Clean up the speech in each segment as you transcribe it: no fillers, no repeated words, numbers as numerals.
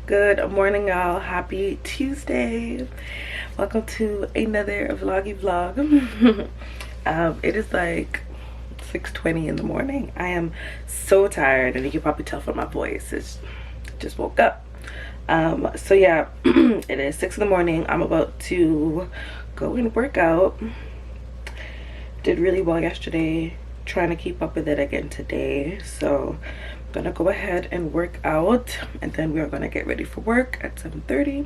Good morning, y'all. Happy Tuesday. Welcome to another vloggy vlog. It is like 6:20 in the morning. I am so tired, and you can probably tell from my voice. Just woke up. So yeah, it is 6 in the morning. I'm about to go and work out. Did really well yesterday. Trying to keep up with it again today. So gonna go ahead and work out, and then we are gonna get ready for work at 7:30.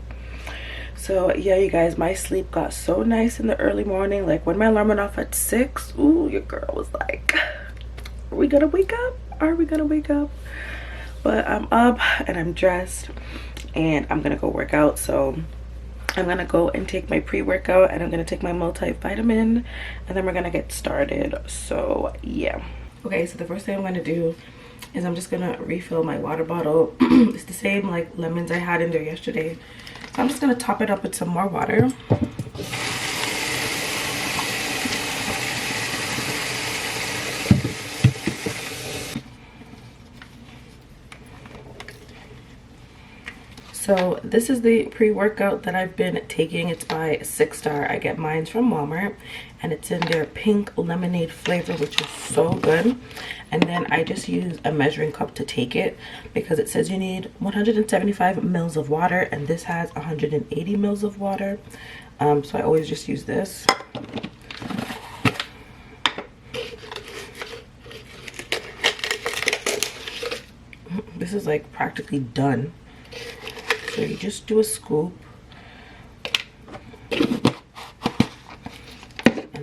So yeah, you guys, my sleep got so nice in the early morning. Like when my alarm went off at 6, ooh, your girl was like, are we gonna wake up? Are we gonna wake up? But I'm up and I'm dressed and I'm gonna go work out. So I'm gonna go and take my pre-workout, and I'm gonna take my multivitamin, and then we're gonna get started. So yeah. Okay, so the first thing I'm gonna do is I'm just gonna refill my water bottle. It's the same like lemons I had in there yesterday. So I'm just gonna top it up with some more water. So this is the pre-workout that I've been taking. It's by 6 Star. I get mine from Walmart, and it's in their pink lemonade flavor, which is so good. And then I just use a measuring cup to take it because it says you need 175 mils of water, and this has 180 mils of water. So I always just use this. This is like practically done. So you just do a scoop, and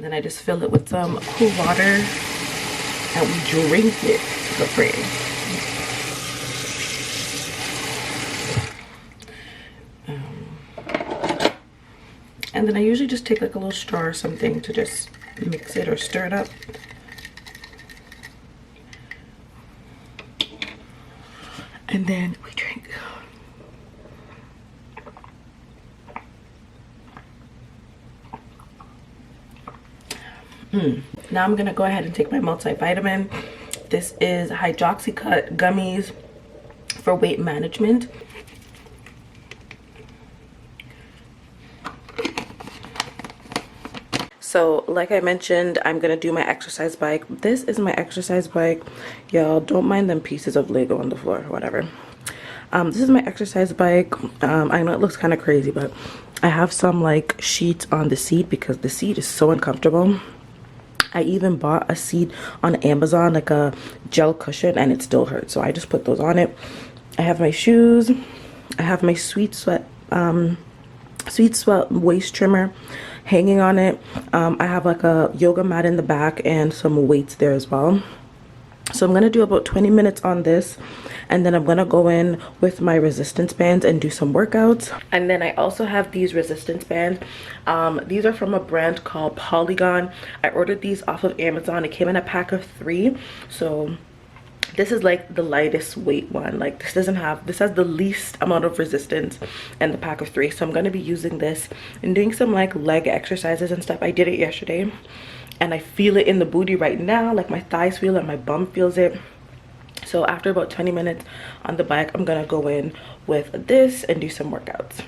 then I just fill it with some cool water, and we drink it for free. And then I usually just take like a little straw or something to just mix it or stir it up. And then we drink. Now I'm gonna go ahead and take my multivitamin. This is hydroxycut gummies for weight management. So like I mentioned, I'm gonna do my exercise bike. This is my exercise bike. Y'all don't mind them pieces of Lego on the floor or whatever. This is my exercise bike. I know it looks kind of crazy, but I have some like sheets on the seat because the seat is so uncomfortable. I even bought a seat on Amazon, like a gel cushion, and it still hurts. So I just put those on it. I have my shoes. I have my Sweet Sweat waist trimmer hanging on it. I have like a yoga mat in the back and some weights there as well. So I'm gonna do about 20 minutes on this, and then I'm gonna go in with my resistance bands and do some workouts. And then I also have these resistance bands. These are from a brand called Polygon. I ordered these off of Amazon. It came in a pack of 3. So this is like the lightest weight one. Like this has the least amount of resistance in the pack of 3. So I'm gonna be using this and doing some like leg exercises and stuff. I did it yesterday, and I feel it in the booty right now. Like my thighs feel it, my bum feels it. So after about 20 minutes on the bike, I'm gonna go in with this and do some workouts.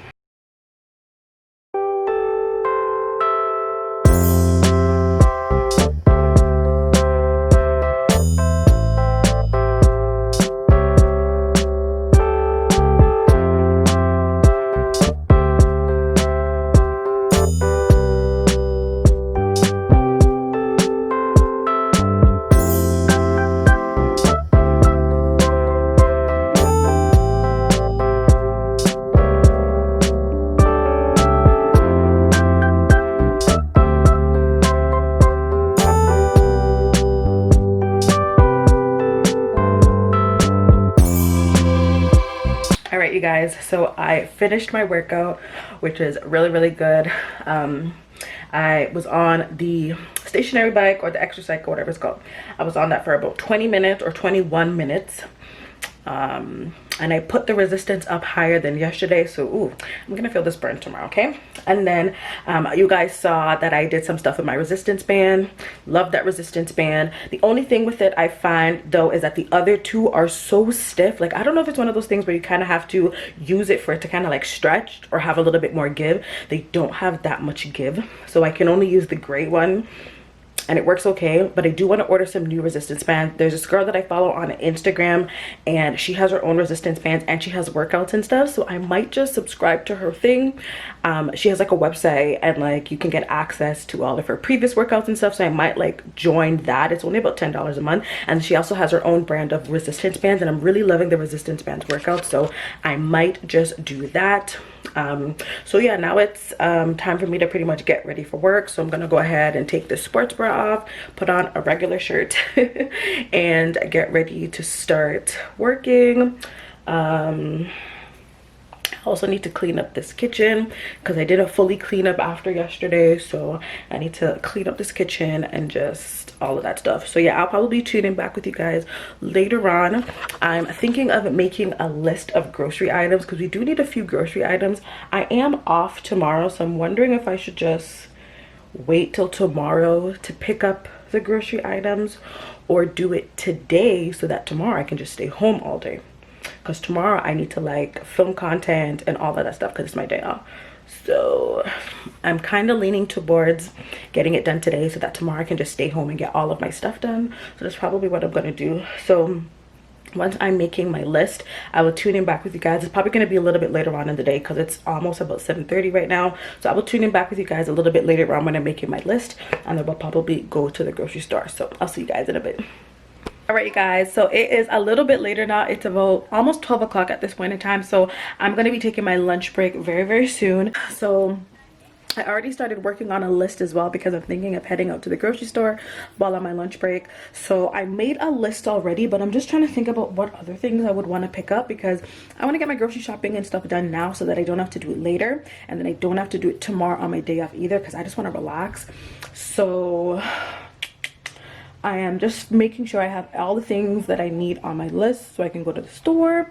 All right, you guys, so I finished my workout, which is really good. I was on the stationary bike, or the exercise bike, or whatever it's called. I was on that for about 20 minutes or 21 minutes. And I put the resistance up higher than yesterday, so ooh, I'm gonna feel this burn tomorrow. Okay, and then you guys saw that I did some stuff with my resistance band. Love that resistance band. The only thing with it I find though is that the other two are so stiff. Like, I don't know if it's one of those things where you kind of have to use it for it to kind of like stretch or have a little bit more give. They don't have that much give, so I can only use the gray one and it works okay. But I do want to order some new resistance bands. There's this girl that I follow on Instagram and she has her own resistance bands and she has workouts and stuff, so I might just subscribe to her thing. She has like a website and like you can get access to all of her previous workouts and stuff, so I might like join that. It's only about $10 a month, and she also has her own brand of resistance bands, and I'm really loving the resistance bands workout, so I might just do that. So yeah, now it's time for me to pretty much get ready for work. So I'm gonna go ahead and take this sports bra off, put on a regular shirt and get ready to start working. I also need to clean up this kitchen because I didn't fully clean up after yesterday, so I need to clean up this kitchen and just all of that stuff. So yeah, I'll probably be tuning back with you guys later on. I'm thinking of making a list of grocery items because we do need a few grocery items. I am off tomorrow, so I'm wondering if I should just wait till tomorrow to pick up the grocery items or do it today so that tomorrow I can just stay home all day, because tomorrow I need to like film content and all of that stuff because it's my day off. So I'm kind of leaning towards getting it done today so that tomorrow I can just stay home and get all of my stuff done. So that's probably what I'm gonna do. So once I'm making my list, I will tune in back with you guys. It's probably going to be a little bit later on in the day because it's almost about 7:30 right now. So I will tune in back with you guys a little bit later on when I'm making my list, and then we'll probably go to the grocery store. So I'll see you guys in a bit. All right, you guys, so it is a little bit later now. It's about almost 12 o'clock at this point in time, so I'm going to be taking my lunch break very soon. So I already started working on a list as well because I'm thinking of heading out to the grocery store while on my lunch break. So I made a list already, but I'm just trying to think about what other things I would want to pick up because I want to get my grocery shopping and stuff done now so that I don't have to do it later, and then I don't have to do it tomorrow on my day off either because I just want to relax. So I am just making sure I have all the things that I need on my list so I can go to the store.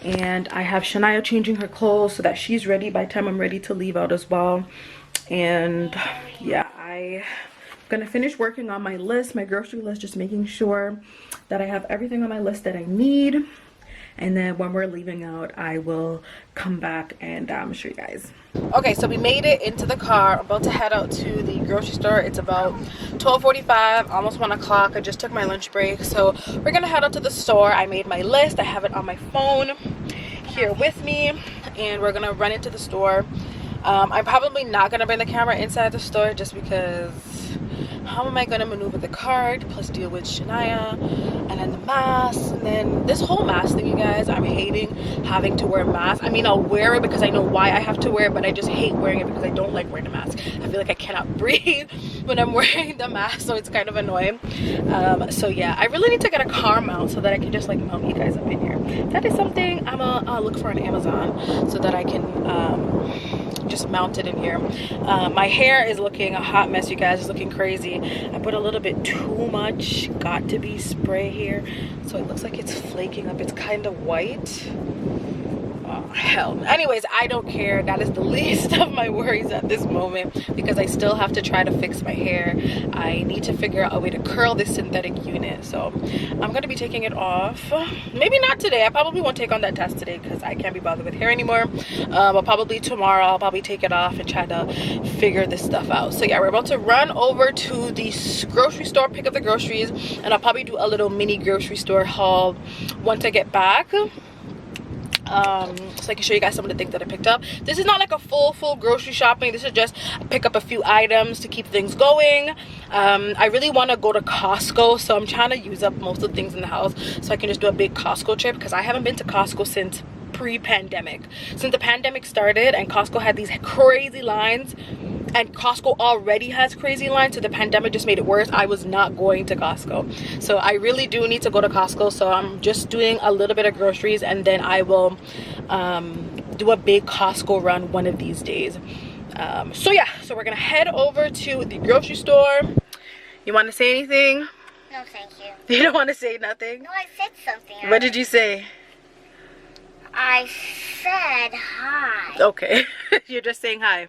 And I have Shania changing her clothes so that she's ready by the time I'm ready to leave out as well. And yeah, I'm gonna finish working on my list, my grocery list, just making sure that I have everything on my list that I need. And then when we're leaving out, I will come back and show you guys. Okay, so we made it into the car, about to head out to the grocery store. It's about 12:45, almost 1 o'clock. I just took my lunch break, so we're gonna head out to the store. I made my list, I have it on my phone here with me, and we're gonna run into the store. I'm probably not gonna bring the camera inside the store just because how am I gonna maneuver the cart plus deal with Shania and then the mask, and then this whole mask thing, you guys. I'm hating having to wear a mask. I mean, I'll wear it because I know why I have to wear it, but I just hate wearing it because I don't like wearing a mask. I feel like I cannot breathe when I'm wearing the mask, so it's kind of annoying. So yeah, I really need to get a car mount so that I can just like mount you guys up in here. That is something I'm gonna look for on Amazon so that I can just mount it in here. My hair is looking a hot mess, you guys. It's looking crazy. I put a little bit too much got to be spray here, so it looks like it's flaking up. It's kind of white. Oh, hell. Anyways, I don't care. That is the least of my worries at this moment because I still have to try to fix my hair. I need to figure out a way to curl this synthetic unit, so I'm going to be taking it off. Maybe not today. I probably won't take on that test today because I can't be bothered with hair anymore. But probably tomorrow I'll probably take it off and try to figure this stuff out. So yeah, we're about to run over to the grocery store, pick up the groceries, and I'll probably do a little mini grocery store haul once I get back. So I can show you guys some of the things that I picked up. This is not like a full grocery shopping. This is just pick up a few items to keep things going. I really want to go to Costco, so I'm trying to use up most of the things in the house so I can just do a big Costco trip because I haven't been to Costco since pre-pandemic. Since the pandemic started and Costco had these crazy lines, and Costco already has crazy lines, so the pandemic just made it worse. I was not going to Costco, so I really do need to go to Costco. So I'm just doing a little bit of groceries, and then I will do a big Costco run one of these days. So yeah, so we're gonna head over to the grocery store. You want to say anything? No, thank you. You don't want to say nothing? No, I said something. What did you say? I said hi. Okay. You're just saying hi.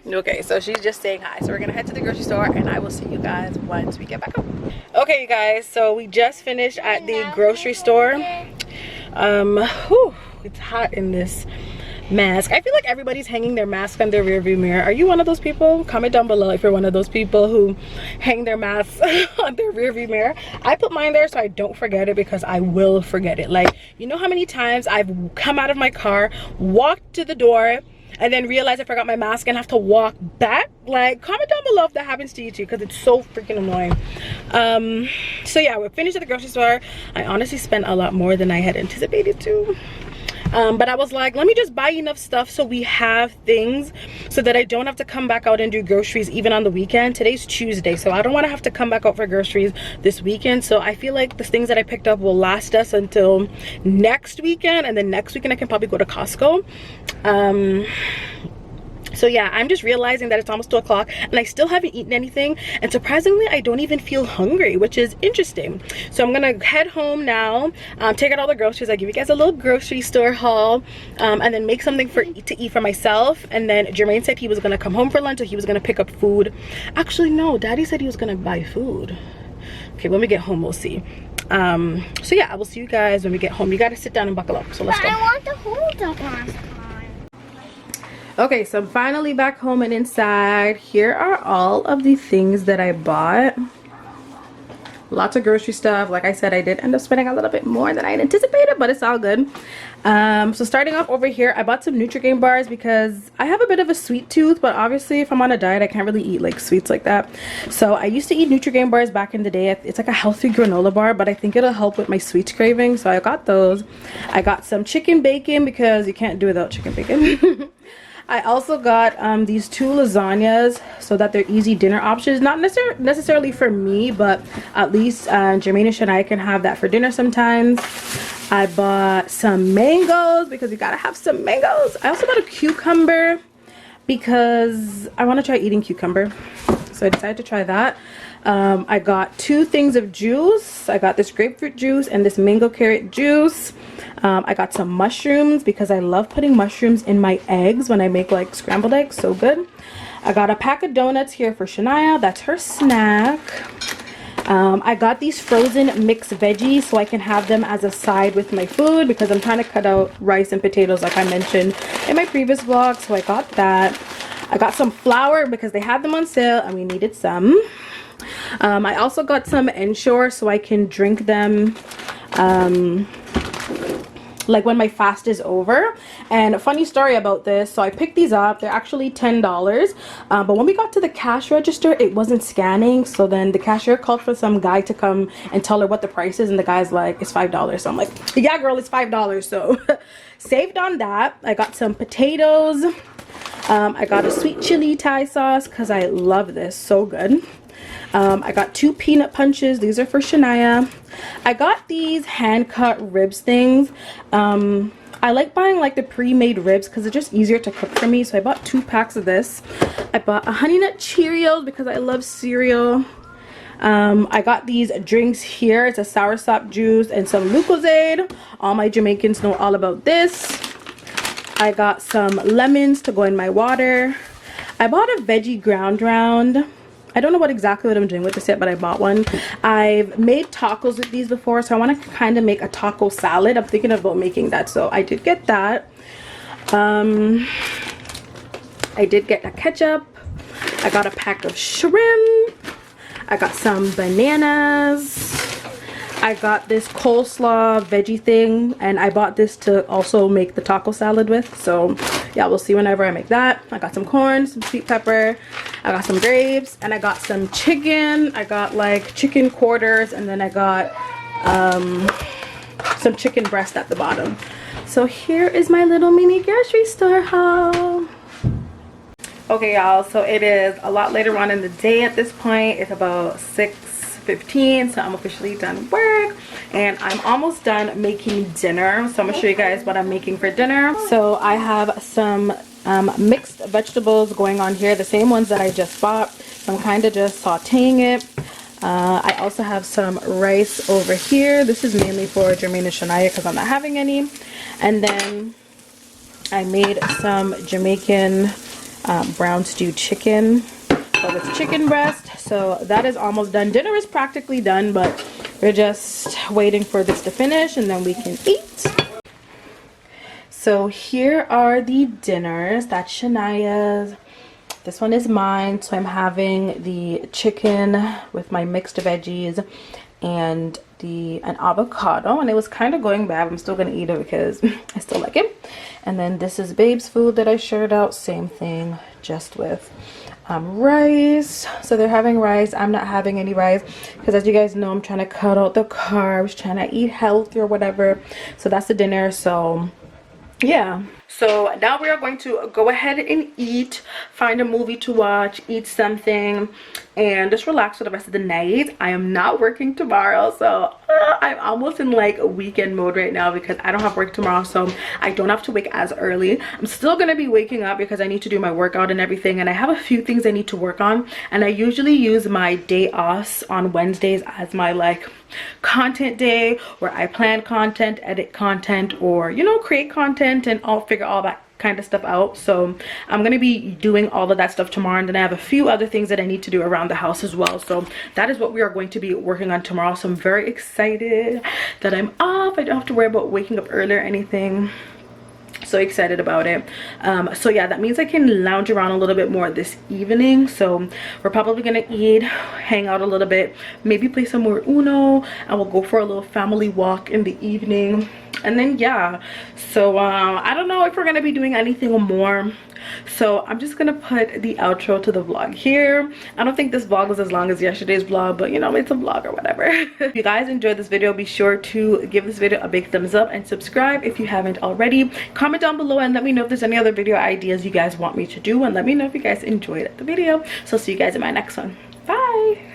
Yes. Okay, so she's just saying hi. So we're gonna head to the grocery store and I will see you guys once we get back home. Okay, you guys, so we just finished at the grocery store. Whew, it's hot in this mask. I feel like everybody's hanging their mask on their rearview mirror. Are you one of those people? Comment down below if you're one of those people who hang their masks on their rearview mirror. I put mine there so I don't forget it, because I will forget it. Like, you know how many times I've come out of my car, walked to the door, and then realize I forgot my mask and have to walk back? Like, comment down below if that happens to you too, because it's so freaking annoying. So yeah, we're finished at the grocery store. I honestly spent a lot more than I had anticipated to. But I was like, let me just buy enough stuff so we have things so that I don't have to come back out and do groceries even on the weekend. Today's Tuesday, so I don't want to have to come back out for groceries this weekend. So I feel like the things that I picked up will last us until next weekend, and then next weekend I can probably go to Costco. So yeah, I'm just realizing that it's almost 2 o'clock and I still haven't eaten anything, and surprisingly I don't even feel hungry, which is interesting. So I'm gonna head home now, take out all the groceries. I give you guys a little grocery store haul, and then make something to eat for myself. And then Jermaine said he was gonna come home for lunch, so he was gonna pick up food. Actually no, Daddy said he was gonna buy food. Okay, when we get home we'll see. So yeah, I will see you guys when we get home. You gotta sit down and buckle up, so let's go. I want the hold up last time. Okay, so I'm finally back home and inside. Here are all of the things that I bought. Lots of grocery stuff. Like I said, I did end up spending a little bit more than I had anticipated, but it's all good. So starting off over here, I bought some Nutri-Grain bars because I have a bit of a sweet tooth, but obviously if I'm on a diet, I can't really eat like sweets like that. So I used to eat Nutri-Grain bars back in the day. It's like a healthy granola bar, but I think it'll help with my sweets craving. So I got those. I got some chicken bacon because you can't do without chicken bacon. I also got these 2 lasagnas so that they're easy dinner options. Not necessarily for me, but at least Jermaine and Shania can have that for dinner sometimes. I bought some mangoes because you gotta have some mangoes. I also bought a cucumber because I want to try eating cucumber. So I decided to try that. I got 2 things of juice. I got this grapefruit juice and this mango carrot juice. I got some mushrooms because I love putting mushrooms in my eggs when I make like scrambled eggs. So good. I got a pack of donuts here for Shania. That's her snack. I got these frozen mixed veggies so I can have them as a side with my food because I'm trying to cut out rice and potatoes like I mentioned in my previous vlog. So I got that. I got some flour because they had them on sale and we needed some. I also got some Ensure so I can drink them like when my fast is over. And a funny story about this, so I picked these up. They're actually $10, but when we got to the cash register it wasn't scanning. So then the cashier called for some guy to come and tell her what the price is, and the guy's like, it's $5. So I'm like, yeah girl, it's $5. So saved on that. I got some potatoes. I got a sweet chili Thai sauce because I love this, so good. I got 2 peanut punches. These are for Shania. I got these hand cut ribs things. I like buying like the pre-made ribs because it's just easier to cook for me. So I bought 2 packs of this. I bought a Honey Nut Cheerios because I love cereal. I got these drinks here. It's a soursop juice and some Lucozade. All my Jamaicans know all about this. I got some lemons to go in my water. I bought a veggie ground round. I don't know what I'm doing with this yet, but I bought one. I've made tacos with these before, so I want to kind of make a taco salad. I'm thinking about making that, so I did get that. I did get a ketchup. I got a pack of shrimp. I got some bananas. I got this coleslaw veggie thing, and I bought this to also make the taco salad with. So yeah, we'll see whenever I make that. I got some corn, some sweet pepper. I got some grapes, and I got some chicken. I got like chicken quarters, and then I got some chicken breast at the bottom. So here is my little mini grocery store haul. Okay y'all, so it is a lot later on in the day at this point. It's about 6:15, so I'm officially done work and I'm almost done making dinner. So I'm gonna show you guys what I'm making for dinner. So I have some mixed vegetables going on here, the same ones that I just bought. So I'm kind of just sauteing it. I also have some rice over here. This is mainly for Jermaine and Shania because I'm not having any. And then I made some Jamaican brown stewed chicken. So it's chicken breast. So that is almost done. Dinner is practically done, but we're just waiting for this to finish and then we can eat. So here are the dinners. That's Shania's. This one is mine. So I'm having the chicken with my mixed veggies and an avocado, and it was kind of going bad. I'm still gonna eat it because I still like it. And then this is Babe's food that I shared out. Same thing, just with rice. So they're having rice. I'm not having any rice because, as you guys know, I'm trying to cut out the carbs, trying to eat healthy or whatever. So that's the dinner. So yeah, so now we are going to go ahead and eat, find a movie to watch, eat something, and just relax for the rest of the night. I am not working tomorrow, so I'm almost in like weekend mode right now because I don't have work tomorrow, so I don't have to wake as early. I'm still gonna be waking up because I need to do my workout and everything, and I have a few things I need to work on, and I usually use my day offs on Wednesdays as my like content day where I plan content, edit content, or you know, create content, and I'll figure all that kind of stuff out. So I'm gonna be doing all of that stuff tomorrow, and then I have a few other things that I need to do around the house as well. So that is what we are going to be working on tomorrow. So I'm very excited that I'm off. I don't have to worry about waking up early or anything. So excited about it. So yeah, that means I can lounge around a little bit more this evening. So we're probably gonna eat, hang out a little bit, maybe play some more Uno, and we'll go for a little family walk in the evening. And then yeah, so I don't know if we're gonna be doing anything more. So I'm just gonna put the outro to the vlog here. I don't think this vlog was as long as yesterday's vlog, but you know, it's a vlog or whatever. If you guys enjoyed this video, be sure to give this video a big thumbs up and subscribe if you haven't already. Comment down below and let me know if there's any other video ideas you guys want me to do, and let me know if you guys enjoyed the video. So see you guys in my next one. Bye.